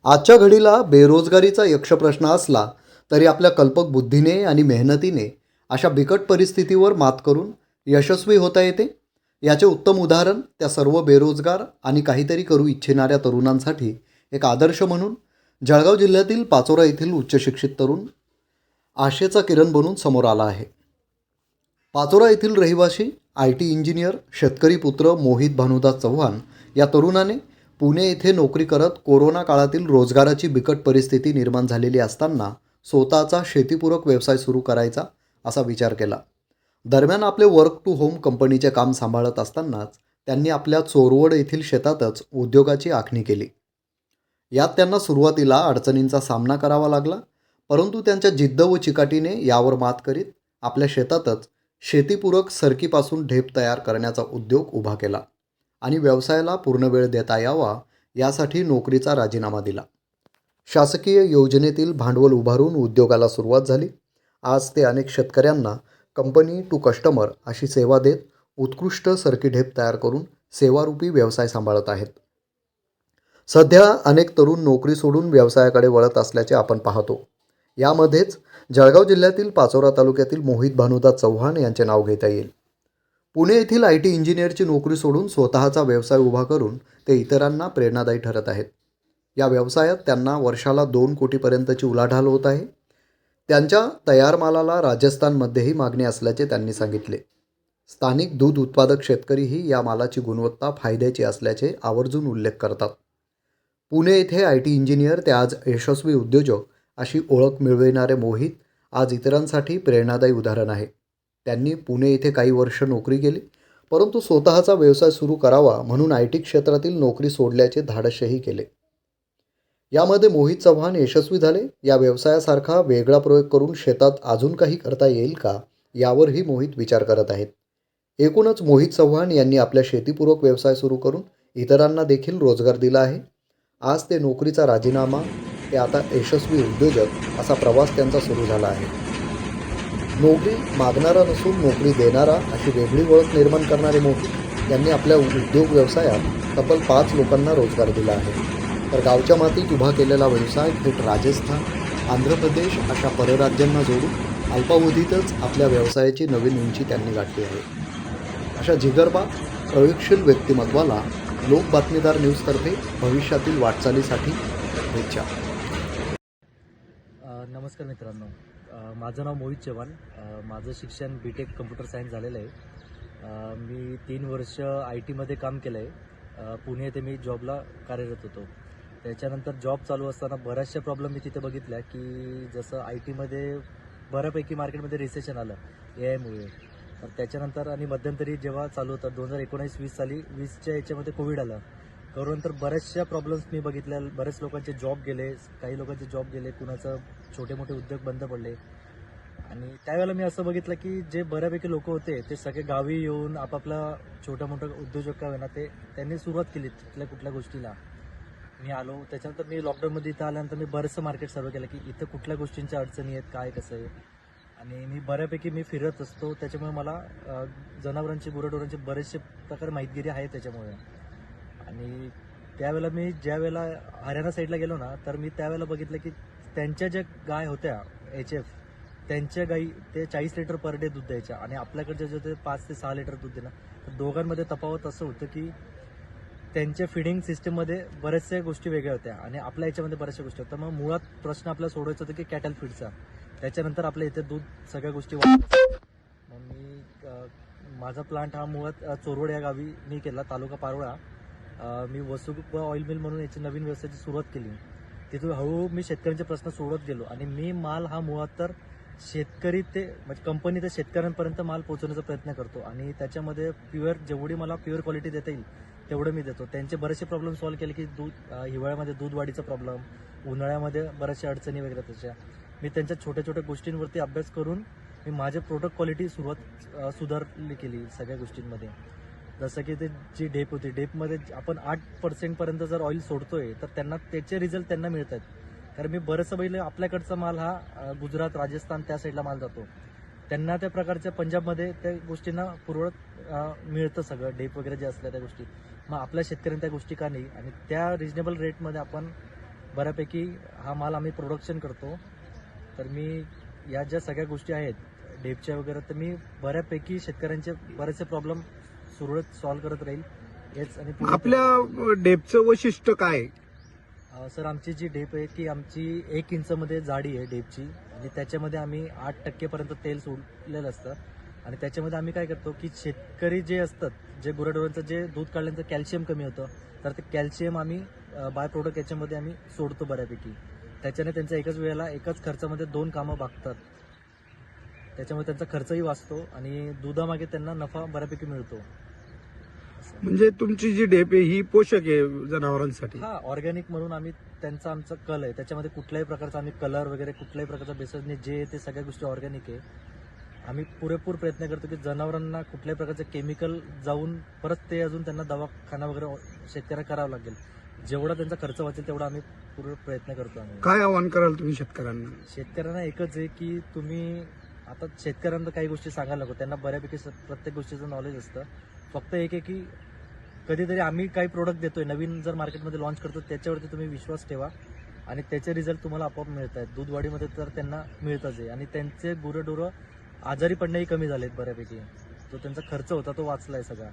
आजच्या घडीला बेरोजगारीचा यक्षप्रश्न असला तरी आपल्या कल्पक बुद्धीने आणि मेहनतीने अशा बिकट परिस्थितीवर मात करून यशस्वी होता येते. याचे उत्तम उदाहरण त्या सर्व बेरोजगार आणि काहीतरी करू इच्छिणाऱ्या तरुणांसाठी एक आदर्श म्हणून जळगाव जिल्ह्यातील पाचोरा येथील उच्चशिक्षित तरुण आशेचा किरण बनून समोर आला आहे. पाचोरा येथील रहिवासी IT इंजिनियर शेतकरी पुत्र मोहित भानुदास चव्हाण या तरुणाने पुणे येथे नोकरी करत कोरोना काळातील रोजगाराची बिकट परिस्थिती निर्माण झालेली असताना स्वतःचा शेतीपूरक व्यवसाय सुरू करायचा असा विचार केला. दरम्यान आपले वर्क टू होम कंपनीचे काम सांभाळत असतानाच त्यांनी आपल्या चोरवड येथील शेतातच उद्योगाची आखणी केली. यात त्यांना सुरुवातीला अडचणींचा सामना करावा लागला, परंतु त्यांच्या जिद्द व चिकाटीने यावर मात करीत आपल्या शेतातच शेतीपूरक सरकीपासून ढेप तयार करण्याचा उद्योग उभा केला आणि व्यवसायाला पूर्ण वेळ देता यावा यासाठी नोकरीचा राजीनामा दिला. शासकीय योजनेतील भांडवल उभारून उद्योगाला सुरुवात झाली. आज ते अनेक शेतकऱ्यांना कंपनी टू कस्टमर अशी सेवा देत उत्कृष्ट सरकी ढेप तयार करून सेवारूपी व्यवसाय सांभाळत आहेत. सध्या अनेक तरुण नोकरी सोडून व्यवसायाकडे वळत असल्याचे आपण पाहतो. यामध्येच जळगाव जिल्ह्यातील पाचोरा तालुक्यातील मोहित भानुदास चव्हाण यांचे नाव घेता येईल. पुणे येथील IT इंजिनियरची नोकरी सोडून स्वतःचा व्यवसाय उभा करून ते इतरांना प्रेरणादायी ठरत आहेत. या व्यवसायात त्यांना वर्षाला 2 कोटीपर्यंतची उलाढाल होत आहे. त्यांच्या तयार मालाला राजस्थानमध्येही मागणी असल्याचे त्यांनी सांगितले. स्थानिक दूध उत्पादक शेतकरीही या मालाची गुणवत्ता फायद्याची असल्याचे आवर्जून उल्लेख करतात. पुणे येथे IT इंजिनियर ते आज यशस्वी उद्योजक अशी ओळख मिळविणारे मोहित आज इतरांसाठी प्रेरणादायी उदाहरण आहे. त्यांनी पुणे येथे काही वर्ष नोकरी केली, परंतु स्वतःचा व्यवसाय सुरू करावा म्हणून IT क्षेत्रातील नोकरी सोडल्याचे धाडसही केले. यामध्ये मोहित चव्हाण यशस्वी झाले. या व्यवसायासारखा वेगळा प्रयोग करून शेतात अजून काही करता येईल का यावरही मोहित विचार करत आहेत. एकूणच मोहित चव्हाण यांनी आपल्या शेतीपूरक व्यवसाय सुरू करून इतरांना देखील रोजगार दिला आहे. आज ते नोकरीचा राजीनामा ते आता यशस्वी उद्योजक असा प्रवास त्यांचा सुरू झाला आहे. नोकरी मागणारा नसून नोकरी देणारा अशी वेगळी ओळख निर्माण करणारे मोहित यांनी आपल्या उद्योग व्यवसायात तब्बल 5 लोकांना रोजगार दिला आहे. तर गावच्या मातीत उभा केलेला व्यवसाय थेट राजस्थान, आंध्र प्रदेश अशा परराज्यांना जोडून अल्पावधीतच आपल्या व्यवसायाची नवीन उंची त्यांनी गाठली आहे. अशा जिगरबाज प्रयोगशील व्यक्तिमत्वाला लोक बातमीदार न्यूजतर्फे भविष्यातील वाटचालीसाठी शुभेच्छा. नमस्कार मित्रांनो, माझं नाव मोहित चव्हाण. माझं शिक्षण BTech कम्प्युटर सायन्स झालेलं आहे. मी 3 वर्ष IT मध्ये काम केलं आहे. पुणे येथे मी जॉबला कार्यरत होतो. त्याच्यानंतर जॉब चालू असताना बऱ्याचशा प्रॉब्लेम मी तिथे बघितल्या, की जसं IT मध्ये बऱ्यापैकी मार्केटमध्ये रिसेशन आलं AI मुळे. तर त्याच्यानंतर आणि मध्यंतरी जेव्हा चालू होतं 2019-20 साली 20च्या याच्यामध्ये कोविड आलं. करोनंतर बऱ्याचशा प्रॉब्लेम्स मी बघितल्या. बरेच लोकांचे जॉब गेले, काही लोकांचे जॉब गेले, कुणाचं छोटे मोठे उद्योग बंद पडले. आणि त्यावेळेला मी असं बघितलं की जे बऱ्यापैकी लोक होते ते सगळे गावी येऊन आपापला छोटा मोठा उद्योजक का होईना ते त्यांनी सुरुवात केली कुठल्या गोष्टीला. मी आलो त्याच्यानंतर मी लॉकडाऊनमध्ये इथं आल्यानंतर मी बरंचसं मार्केट सर्व केलं की इथं कुठल्या गोष्टींच्या अडचणी आहेत, काय कसं आहे. आणि मी बऱ्यापैकी मी फिरत असतो, त्याच्यामुळे मला जनावरांची गुराढोरांची बरेचसे प्रकार माहितगिरी आहे त्याच्यामुळे. आणि त्यावेळेला मी ज्यावेळेला हरियाणा साईडला गेलो ना, तर मी त्यावेळेला बघितलं की त्यांच्या ज्या गाय होत्या HF, त्यांच्या गाई ते 40 लिटर पर डे दूध द्यायच्या आणि आपल्याकडचे जे होते 5 ते 6 लिटर दूध देणं. तर दोघांमध्ये तफावत असं होतं की त्यांच्या फिडिंग सिस्टममध्ये बऱ्याचशा गोष्टी वेगळ्या होत्या आणि आपल्या याच्यामध्ये बऱ्याचशा गोष्टी होत्या. मग मुळात प्रश्न आपल्याला सोडवायचा होता की कॅटल फीडचा. त्याच्यानंतर आपल्या इथे दूध सगळ्या गोष्टी वाढतात. मग मी माझा प्लांट हा मुळात चोरवड या गावी मी केला, तालुका पारोळा. मी वसुप ऑइल मिल म्हणून याची नवीन व्यवसायाची सुरुवात केली. तिथून हळूहळू मी शेतकऱ्यांचे प्रश्न सोडत गेलो आणि मी माल हा मुळात तर शेतकरी ते म्हणजे कंपनी ते शेतकऱ्यांपर्यंत माल पोहोचवण्याचा प्रयत्न करतो आणि त्याच्यामध्ये जेवढी मला प्युअर क्वालिटी देता येईल तेवढं मी देतो. त्यांचे बरेचसे प्रॉब्लेम सॉल्व्ह केले की हिवाळ्यामध्ये दूध वाढीचा प्रॉब्लेम, उन्हाळ्यामध्ये बऱ्याचशा अडचणी वगैरे त्याच्या मी त्यांच्या छोट्या छोट्या गोष्टींवरती अभ्यास करून मी माझे प्रोडक्ट क्वालिटी सुधारली केली सगळ्या गोष्टींमध्ये. जसं की ते जी डेप होती, डेपमध्ये आपण 8% पर्यंत जर ऑइल सोडतोय तर त्यांना त्याचे रिझल्ट त्यांना मिळतात. कारण मी बरंचसं बघितलं आपल्याकडचा माल हा गुजरात, राजस्थान त्या साईडला माल जातो. त्यांना त्या प्रकारच्या पंजाबमध्ये त्या गोष्टींना मिळतं सगळं डेप वगैरे जे असल्या त्या गोष्टी. मग आपल्या शेतकऱ्यांना त्या गोष्टी का नाही आणि त्या रिजनेबल रेटमध्ये आपण बऱ्यापैकी हा माल आम्ही प्रोडक्शन करतो. तर मी या ज्या सगळ्या गोष्टी आहेत डेपच्या वगैरे, तर मी बऱ्यापैकी शेतकऱ्यांचे बरेचसे प्रॉब्लेम सुरळीत सॉल्व्ह करत राहील हेच. आणि आपल्या डेपचं वैशिष्ट्य काय आहे? सर, आमची जी डेप आहे की आमची 1 इंचमध्ये जाडी आहे डेपची, आणि त्याच्यामध्ये आम्ही 8% पर्यंत तेल सोडलेलं असतं. आणि त्याच्यामध्ये आम्ही काय करतो की शेतकरी जे असतात, जे गुराढोरांचं जे दूध काढल्यानंतर कॅल्शियम कमी होतं, तर ते कॅल्शियम आम्ही बाय प्रोडक्ट याच्यामध्ये आम्ही सोडतो बऱ्यापैकी. त्याच्याने त्यांचा एकाच वेळेला एकाच खर्चामध्ये 2 कामं भागतात. त्याच्यामुळे त्यांचा खर्चही वाचतो आणि दुधामागे त्यांना नफा बऱ्यापैकी मिळतो. म्हणजे तुमची जी डेप आहे ही पोषक आहे जनावरांसाठी. हा, ऑर्गॅनिक म्हणून आम्ही त्यांचा आमचा कल आहे, त्याच्यामध्ये कुठल्याही प्रकारचा आम्ही कलर वगैरे कुठल्याही प्रकारचा बेसस नाही, जे ते सगळ्या गोष्टी ऑर्गॅनिक आहे. आम्ही पुरेपूर प्रयत्न करतो की जनावरांना कुठल्याही प्रकारचं केमिकल जाऊन परत ते अजून त्यांना दवाखाना वगैरे शेतकऱ्याला करावा लागेल. जेवढा त्यांचा खर्च वाचेल तेवढा आम्ही पूर्ण प्रयत्न करतो. आम्ही काय आवाहन कराल तुम्ही शेतकऱ्यांना? शेतकऱ्यांना एकच आहे की तुम्ही आता शेतकऱ्यांना काही गोष्टी सांगायला नको, त्यांना बऱ्यापैकी प्रत्येक गोष्टीचं नॉलेज असतं. फक्त एक आहे की कधीतरी आम्ही काही प्रोडक्ट देतोय नवीन, जर मार्केटमध्ये लॉन्च करतो, त्याच्यावरती तुम्ही विश्वास ठेवा आणि त्याचे रिझल्ट तुम्हाला आपोआप मिळत आहेत. दूधवाढीमध्ये तर त्यांना मिळतच आहे, आणि त्यांचे गुरंढोरं आजारी पडणेही कमी झालेत बऱ्यापैकी. जो त्यांचा खर्च होता तो वाचलाय सगळा.